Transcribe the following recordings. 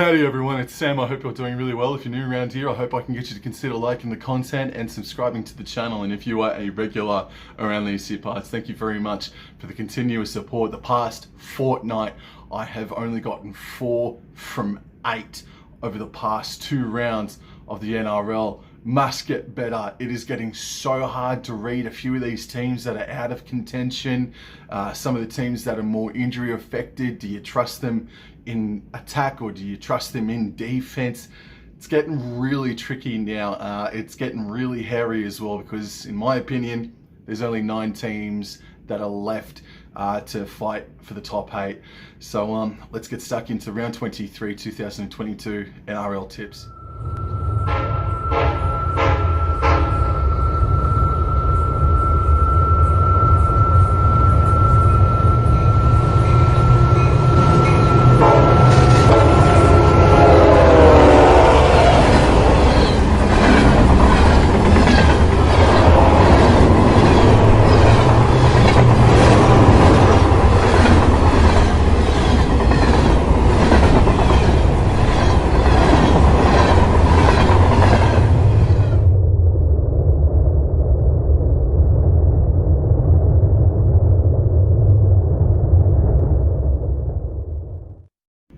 Howdy everyone, it's Sam. I hope you're doing really well. If you're new around here, I hope I can get you to consider liking the content and subscribing to the channel. And if you are a regular around these here parts, thank you very much for the continuous support. The past fortnight, I have only gotten 4 from 8 over the past 2 rounds of the NRL. Must get better. It is getting so hard to read a few of these teams that are out of contention. Some of the teams that are more injury affected. Do you trust them in attack or do you trust them in defense? It's getting really tricky now. It's getting really hairy as well because, in my opinion, there's only 9 teams that are left to fight for the top 8. So let's get stuck into round 23, 2022 NRL tips.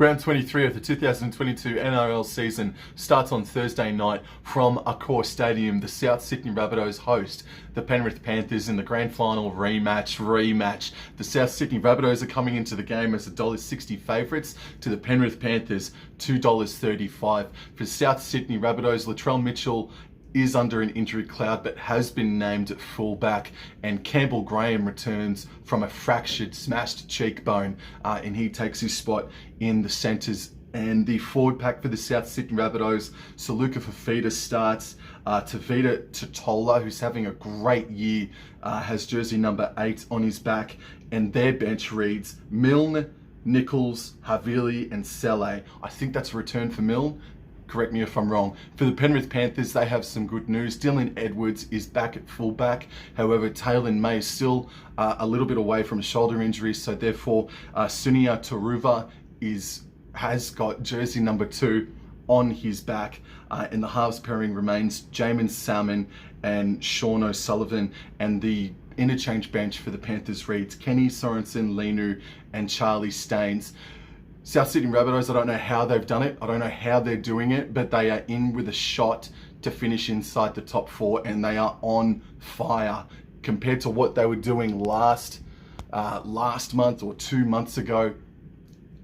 Round 23 of the 2022 NRL season starts on Thursday night from Accor Stadium. The South Sydney Rabbitohs host the Penrith Panthers in the grand final rematch. The South Sydney Rabbitohs are coming into the game as $1.60 favourites to the Penrith Panthers $2.35. For South Sydney Rabbitohs, Latrell Mitchell is under an injury cloud but has been named at fullback, and Campbell Graham returns from a fractured, smashed cheekbone and he takes his spot in the centres. And the forward pack for the South Sydney Rabbitohs, Saluka Fafita starts, Tavita Totola, who's having a great year, has jersey number 8 on his back, and their bench reads Milne, Nichols, Havili and Sele. I think that's a return for Milne. Correct me if I'm wrong. For the Penrith Panthers, they have some good news. Dylan Edwards is back at fullback. However, Taylor May is still a little bit away from a shoulder injury, so therefore Sunia Turuva has got jersey number 2 on his back. And the halves pairing remains Jamin Salmon and Sean O'Sullivan, and the interchange bench for the Panthers reads Kenny Sorensen, Lenu and Charlie Staines. South Sydney Rabbitohs, I don't know how they've done it. I don't know how they're doing it, but they are in with a shot to finish inside the top 4, and they are on fire compared to what they were doing last month or 2 months ago.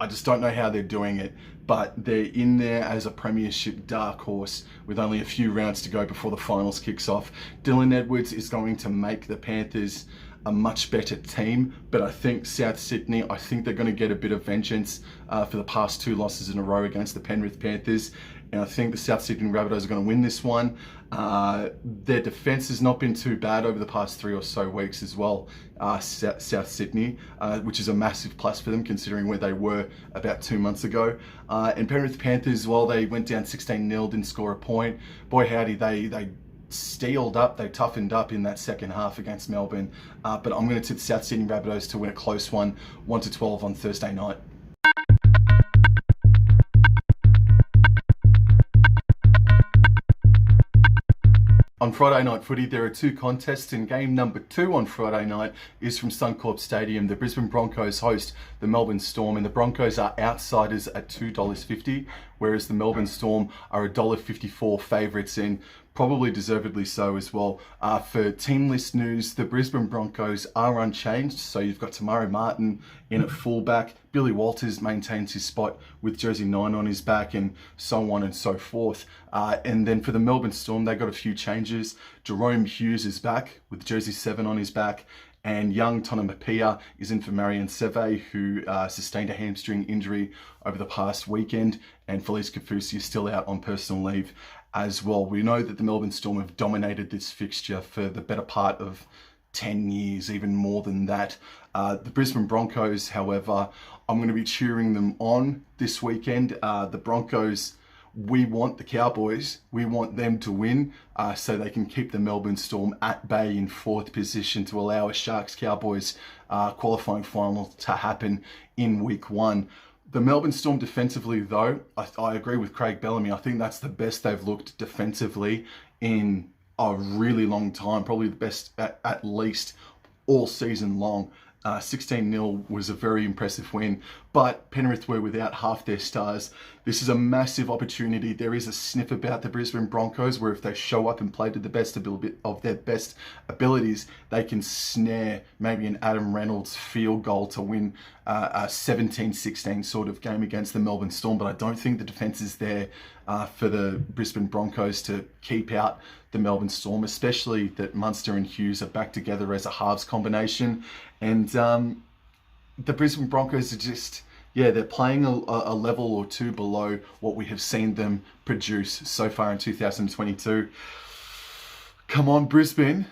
I just don't know how they're doing it, but they're in there as a premiership dark horse with only a few rounds to go before the finals kicks off. Dylan Edwards is going to make the Panthers a much better team, but I think South Sydney, they're going to get a bit of vengeance for the past 2 losses in a row against the Penrith Panthers, and I think the South Sydney Rabbitohs are going to win this one. Their defence has not been too bad over the past 3 or so weeks as well, South Sydney, which is a massive plus for them considering where they were about 2 months ago. And Penrith Panthers, while they went down 16-0, didn't score a point, boy howdy, they steeled up, they toughened up in that second half against Melbourne. But I'm going to tip South Sydney Rabbitohs to win a close one, 1-12 on Thursday night. On Friday night footy, there are 2 contests, and game number 2 on Friday night is from Suncorp Stadium. The Brisbane Broncos host the Melbourne Storm, and the Broncos are outsiders at $2.50, whereas the Melbourne Storm are $1.54 favourites, and probably deservedly so as well. For team list news, the Brisbane Broncos are unchanged, so you've got Tamari Martin in at fullback. Billy Walters maintains his spot with jersey 9 on his back, and so on and so forth. And then for the Melbourne Storm, they got a few changes. Jerome Hughes is back with jersey 7 on his back, and young Tonamapia is in for Marion Seve, who sustained a hamstring injury over the past weekend, and Felice Kafusi is still out on personal leave as well. We know that the Melbourne Storm have dominated this fixture for the better part of 10 years, even more than that. The Brisbane Broncos, however, I'm going to be cheering them on this weekend. The Broncos, we want the Cowboys, we want them to win so they can keep the Melbourne Storm at bay in 4th position to allow a Sharks-Cowboys qualifying final to happen in week 1. The Melbourne Storm defensively, though, I agree with Craig Bellamy. I think that's the best they've looked defensively in a really long time. Probably the best at least all season long. 16-0 was a very impressive win, but Penrith were without half their stars. This is a massive opportunity. There is a sniff about the Brisbane Broncos where if they show up and play to the best of their best abilities, they can snare maybe an Adam Reynolds field goal to win a 17-16 sort of game against the Melbourne Storm. But I don't think the defense is there for the Brisbane Broncos to keep out the Melbourne Storm, especially that Munster and Hughes are back together as a halves combination. And the Brisbane Broncos are just, they're playing a level or two below what we have seen them produce so far in 2022. Come on, Brisbane.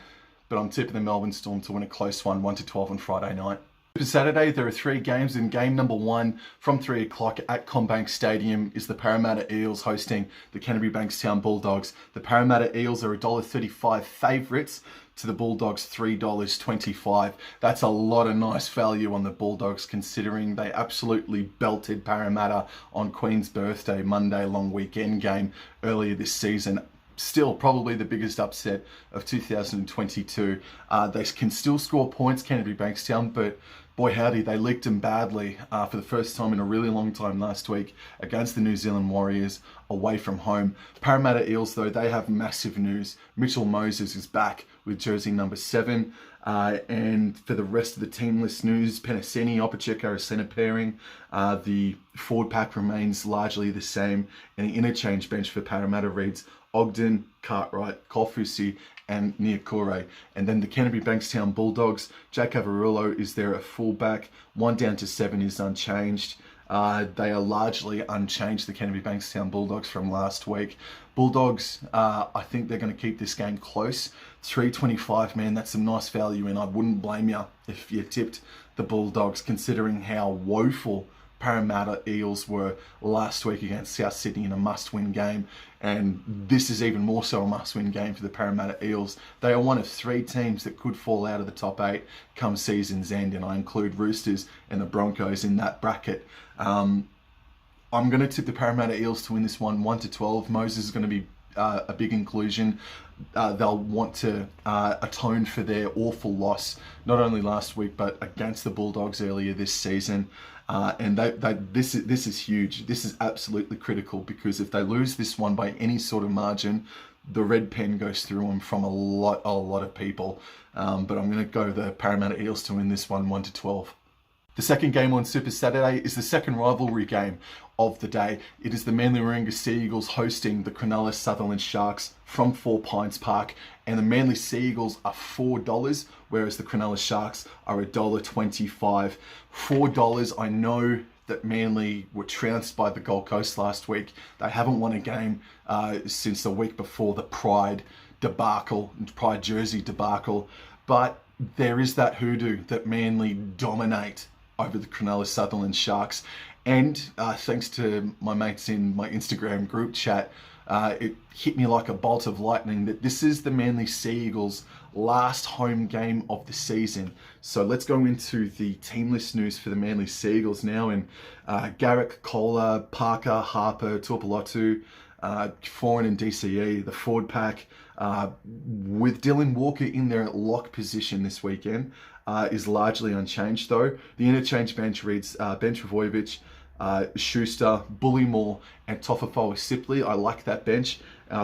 But I'm tipping the Melbourne Storm to win a close one, 1-12 on Friday night. For Saturday, there are 3 games, and game number 1 from 3 o'clock at CommBank Stadium is the Parramatta Eels hosting the Canterbury Bankstown Bulldogs. The Parramatta Eels are $1.35 favourites to the Bulldogs $3.25. That's a lot of nice value on the Bulldogs considering they absolutely belted Parramatta on Queen's Birthday Monday long weekend game earlier this season. Still probably the biggest upset of 2022. They can still score points, Canterbury Bankstown, but boy howdy, they leaked them badly for the first time in a really long time last week against the New Zealand Warriors away from home. Parramatta Eels, though, they have massive news. Mitchell Moses is back with jersey number 7. And for the rest of the team list news, Penasini, Opacek are a centre pairing. The forward pack remains largely the same. And the interchange bench for Parramatta reads Ogden, Cartwright, Kofusi, and Niakure. And then the Canterbury Bankstown Bulldogs, Jake Averillo is there at fullback. 1 down to 7 is unchanged. They are largely unchanged, the Canterbury Bankstown Bulldogs from last week. Bulldogs, I think they're going to keep this game close. $3.25, man, that's some nice value, and I wouldn't blame you if you tipped the Bulldogs, considering how woeful Parramatta Eels were last week against South Sydney in a must-win game, and this is even more so a must-win game for the Parramatta Eels. They are one of 3 teams that could fall out of the top 8 come season's end, and I include Roosters and the Broncos in that bracket. I'm going to tip the Parramatta Eels to win this one 1-12. Moses is going to be a big inclusion. They'll want to atone for their awful loss, not only last week, but against the Bulldogs earlier this season. And this is huge. This is absolutely critical, because if they lose this one by any sort of margin, the red pen goes through them from a lot of people. But I'm going to go the Parramatta Eels to win this one 1-12. The second game on Super Saturday is the second rivalry game of the day. It is the Manly Warringah Sea Eagles hosting the Cronulla Sutherland Sharks from 4 Pines Park. And the Manly Sea Eagles are $4, whereas the Cronulla Sharks are $1.25. $4, I know that Manly were trounced by the Gold Coast last week. They haven't won a game since the week before the Pride debacle, Pride jersey debacle. But there is that hoodoo that Manly dominate over the Cronulla Sutherland Sharks. And thanks to my mates in my Instagram group chat, it hit me like a bolt of lightning that this is the Manly Sea Eagles' last home game of the season. So let's go into the team list news for the Manly Sea Eagles now. And Garrick, Kohler, Parker, Harper, Tuipulotu, Foran and DCE, the forward pack, with Dylan Walker in their lock position this weekend, is largely unchanged though. The interchange bench reads Ben Travojevic, Schuster, Bullymore, and Tofafoa Sipley. I like that bench.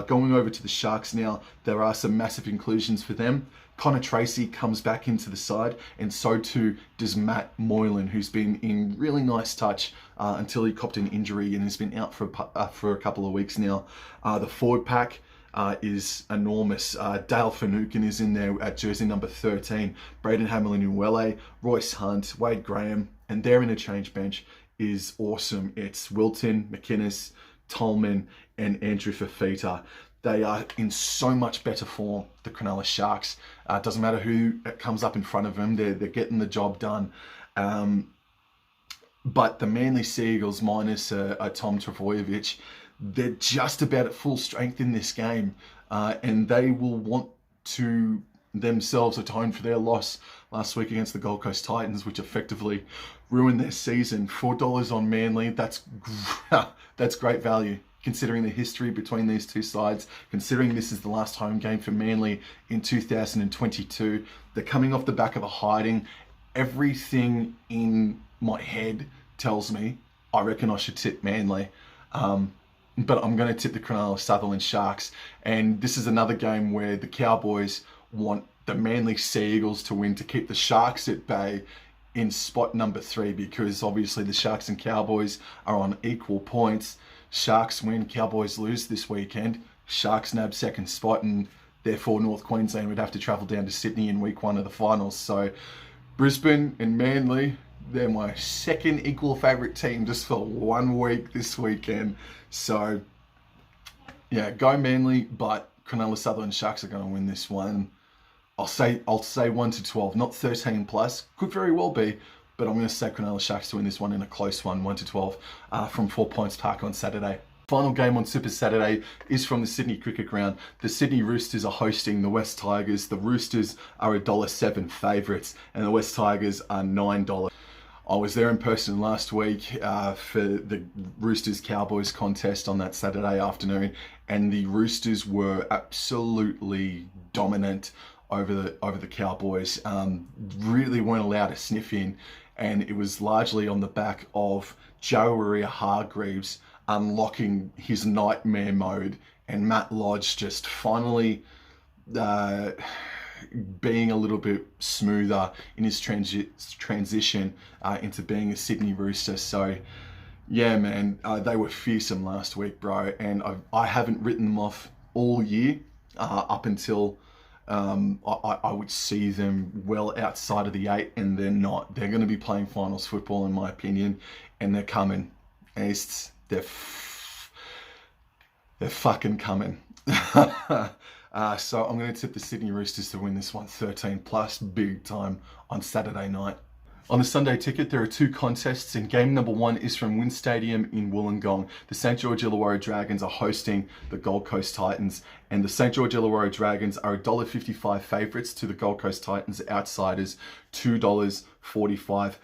Going over to the Sharks now, there are some massive inclusions for them. Connor Tracy comes back into the side, and so too does Matt Moylan, who's been in really nice touch until he copped an injury and has been out for a couple of weeks now. The forward pack is enormous. Dale Finucane is in there at jersey number 13. Braden Hamlin-Uele, Royce Hunt, Wade Graham, and their interchange bench is awesome. It's Wilton, McInnes, Tolman, and Andrew Fafita. They are in so much better form, the Cronulla Sharks. Doesn't matter who comes up in front of them, they're getting the job done. But the Manly Sea Eagles minus Tom Travojevic, they're just about at full strength in this game, and they will want to themselves atone for their loss last week against the Gold Coast Titans, which effectively ruined their season. $4 on Manly, that's great value considering the history between these two sides, considering this is the last home game for Manly in 2022. They're coming off the back of a hiding. Everything in my head tells me I reckon I should tip Manly. But I'm going to tip the Cronulla Sutherland Sharks. And this is another game where the Cowboys want the Manly Sea Eagles to win to keep the Sharks at bay in spot number 3, because obviously the Sharks and Cowboys are on equal points. Sharks win, Cowboys lose this weekend. Sharks nab second spot, and therefore North Queensland would have to travel down to Sydney in week 1 of the finals. So Brisbane and Manly, they're my second equal favourite team just for 1 week this weekend. So, yeah, go Manly, but Cronulla Sutherland Sharks are going to win this one. I'll say 1-12, not 13 plus. Could very well be, but I'm going to say Cronulla Sharks to win this one in a close one, 1-12, from 4 Points Park on Saturday. Final game on Super Saturday is from the Sydney Cricket Ground. The Sydney Roosters are hosting the West Tigers. The Roosters are $1.07 favourites, and the West Tigers are $9. I was there in person last week for the Roosters Cowboys contest on that Saturday afternoon, and the Roosters were absolutely dominant over the Cowboys. Really weren't allowed to sniff in, and it was largely on the back of Joe Hargreaves unlocking his nightmare mode, and Matt Lodge just finally being a little bit smoother in his transition into being a Sydney Rooster. So yeah, man, they were fearsome last week, bro, and I haven't written them off all year up until I would see them well outside of the 8, and they're not. They're going to be playing finals football, in my opinion, and they're coming. And they're fucking coming. So I'm going to tip the Sydney Roosters to win this one 13 plus, big time, on Saturday night. On the Sunday ticket, there are 2 contests, and game number 1 is from Wynn Stadium in Wollongong. The St George Illawarra Dragons are hosting the Gold Coast Titans, and the St George Illawarra Dragons are $1.55 favourites to the Gold Coast Titans outsiders, $2.45.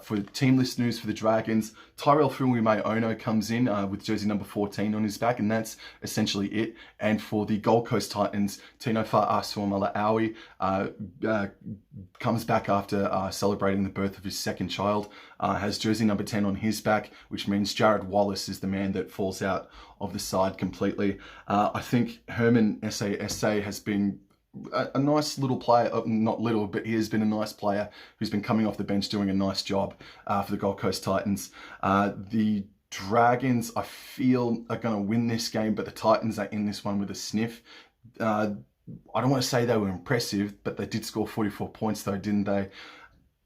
For teamless news for the Dragons, Tyrell Fuimaono comes in with jersey number 14 on his back, and that's essentially it. And for the Gold Coast Titans, Tino Fa'asuamaleaui comes back after celebrating the birth of his second child, has jersey number 10 on his back, which means Jared Wallace is the man that falls out of the side completely. I think Herman Sa has been a nice little player, not little, but he has been a nice player who's been coming off the bench doing a nice job for the Gold Coast Titans. The Dragons, I feel, are going to win this game, but the Titans are in this one with a sniff. I don't want to say they were impressive, but they did score 44 points though, didn't they?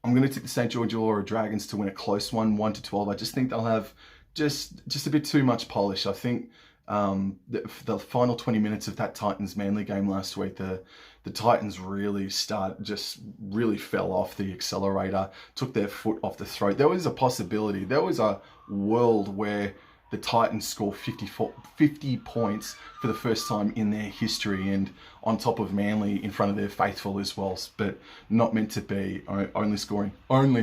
I'm going to tip the St George Illawarra Dragons to win a close one, 1-12. I just think they'll have just a bit too much polish. I think the final 20 minutes of that Titans Manly game last week, the Titans really fell off the accelerator, took their foot off the throat. There was a possibility, there was a world where the Titans score 50 points for the first time in their history, and on top of Manly in front of their faithful as well, but not meant to be, only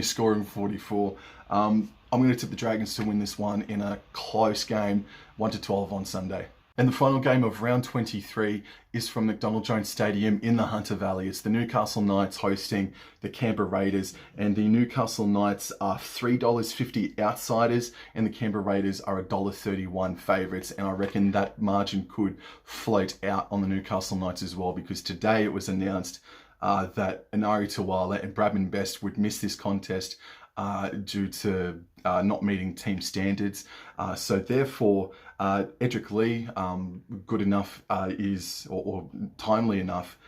scoring 44. I'm going to tip the Dragons to win this one in a close game, 1-12 on Sunday. And the final game of round 23 is from McDonald Jones Stadium in the Hunter Valley. It's the Newcastle Knights hosting the Canberra Raiders, and the Newcastle Knights are $3.50 outsiders, and the Canberra Raiders are $1.31 favourites. And I reckon that margin could float out on the Newcastle Knights as well, because today it was announced that Anari Tawala and Bradman Best would miss this contest due to not meeting team standards. So therefore, Edric Lee, good enough or timely enough,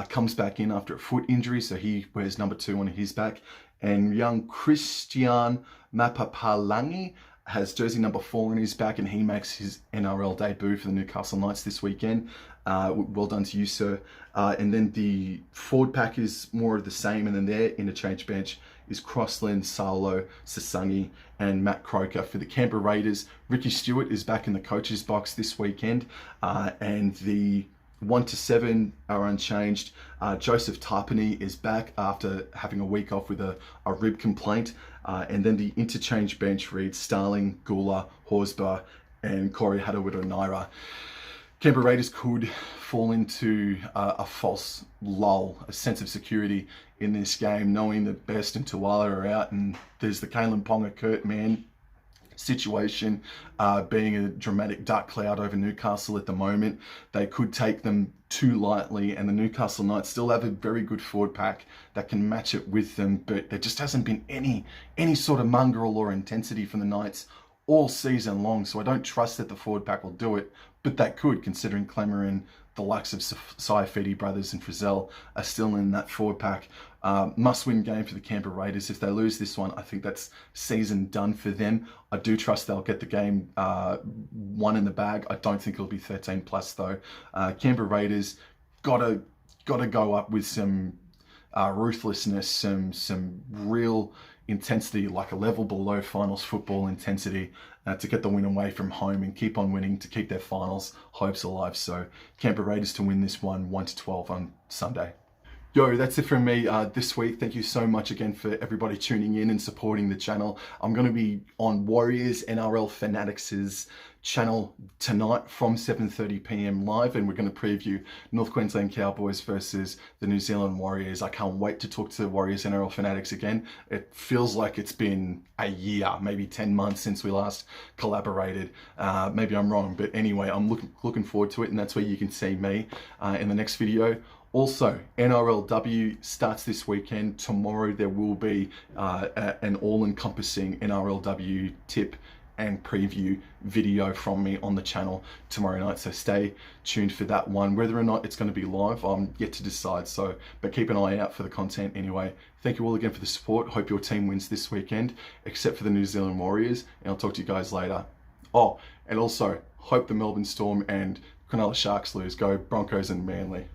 comes back in after a foot injury, so he wears number 2 on his back. And young Christian Mapapalangi has jersey number 4 on his back, and he makes his NRL debut for the Newcastle Knights this weekend. Well done to you, sir. And then the forward pack is more of the same, and then their interchange bench is Crossland, Salo, Sasangi, and Matt Croker. For the Canberra Raiders, Ricky Stewart is back in the coach's box this weekend, and the 1 to 7 are unchanged. Joseph Tarpany is back after having a week off with a rib complaint. And then the interchange bench reads Starling, Gula, Horsburgh, and Corey Harawira-Naera. Canberra Raiders could fall into a false lull, a sense of security in this game, knowing that Best and Tuala are out, and there's the Kalen Ponga Kurt Mann situation being a dramatic dark cloud over Newcastle at the moment. They could take them too lightly, and the Newcastle Knights still have a very good forward pack that can match it with them, but there just hasn't been any sort of mongrel or intensity from the Knights all season long, so I don't trust that the forward pack will do it, but they could, considering Clemmer and the likes of Saifidi brothers and Frizzell are still in that forward pack. Must-win game for the Canberra Raiders. If they lose this one, I think that's season done for them. I do trust they'll get the game one in the bag. I don't think it'll be 13 plus though. Canberra Raiders gotta go up with some ruthlessness, some real intensity, like a level below finals football intensity, to get the win away from home and keep on winning to keep their finals hopes alive. So Canberra Raiders to win this one 1-12 on Sunday. Yo, that's it from me this week. Thank you so much again for everybody tuning in and supporting the channel. I'm going to be on Warriors NRL Fanatics' channel tonight from 7:30 p.m. live, and we're going to preview North Queensland Cowboys versus the New Zealand Warriors. I can't wait to talk to Warriors NRL Fanatics again. It feels like it's been a year, maybe 10 months since we last collaborated. Maybe I'm wrong, but anyway, I'm looking forward to it, and that's where you can see me in the next video. Also, NRLW starts this weekend. Tomorrow there will be an all-encompassing NRLW tip and preview video from me on the channel tomorrow night, so stay tuned for that one. Whether or not it's going to be live, I'm yet to decide, but keep an eye out for the content anyway. Thank you all again for the support. Hope your team wins this weekend, except for the New Zealand Warriors, and I'll talk to you guys later. Oh, and also, hope the Melbourne Storm and Cronulla Sharks lose. Go Broncos and Manly.